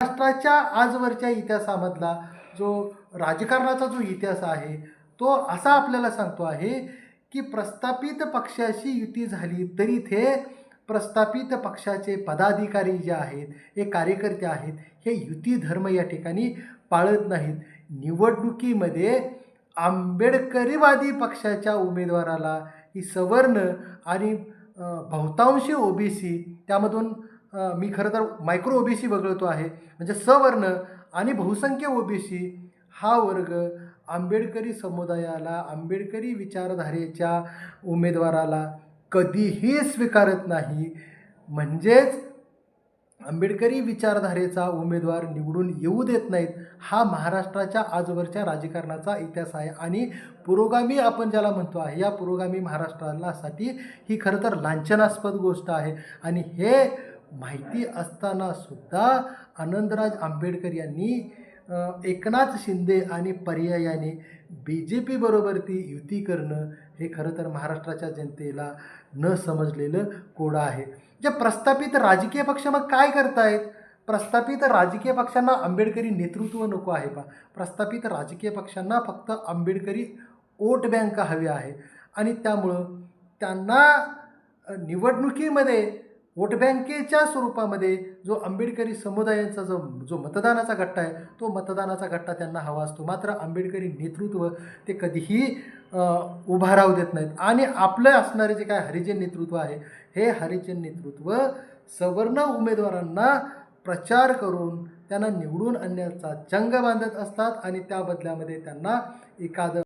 महाराष्ट्राच्या आजवरच्या इतिहासामधला जो राजकारणाचा जो इतिहास आहे तो असा आपल्याला सांगतो आहे की प्रस्थापित पक्षाशी युती झाली तरी ते प्रस्थापित पक्षाचे पदाधिकारी जे आहेत, हे कार्यकर्ते आहेत, हे युती धर्म या ठिकाणी पाळत नाहीत. निवडणुकीमध्ये आंबेडकरीवादी पक्षाच्या उमेदवाराला ही सवर्ण आणि बहुतांशी ओबीसी, त्यामधून मी खरं तर मायक्रो ओबीसी वगळतो आहे, म्हणजे सवर्ण आणि बहुसंख्य ओबीसी हा वर्ग आंबेडकरी समुदायाला, आंबेडकरी विचारधारेच्या उमेदवाराला कधीही स्वीकारत नाही. म्हणजेच आंबेडकरी विचारधारेचा उमेदवार निवडून येऊ देत नाहीत. हा महाराष्ट्राच्या आजवरच्या राजकारणाचा इतिहास आहे आणि पुरोगामी आपण ज्याला म्हणतो आहे, या पुरोगामी महाराष्ट्रासाठी ही खरं तर लांछनास्पद गोष्ट आहे. आणि हे माहिती असतानासुद्धा आनंदराज आंबेडकर यांनी एकनाथ शिंदे आणि पर्यायाने BJP बरोबर ती युती करणं हे खरं तर महाराष्ट्राच्या जनतेला न समजलेलं कोडं आहे. जे प्रस्थापित राजकीय पक्ष मग काय करतायत? प्रस्थापित राजकीय पक्षांना आंबेडकरी नेतृत्व नको आहे पा. प्रस्थापित राजकीय पक्षांना फक्त आंबेडकरी वोट बँक हवी आहे आणि त्यामुळं त्यांना निवडणुकीमध्ये वोट बँकेच्या स्वरूपामध्ये जो आंबेडकरी समुदायाचा जो मतदानाचा गट्टा आहे, तो मतदानाचा गट्टा त्यांना हवा असतो. मात्र आंबेडकरी नेतृत्व ते कधीही उभा राहू देत नाहीत. आणि आपलं असणारे जे काय हरिजन नेतृत्व आहे, हे हरिजन नेतृत्व सवर्ण उमेदवारांना प्रचार करून त्यांना निवडून आणण्याचा चंग बांधत असतात आणि त्या बदल्यामध्ये त्यांना एखादं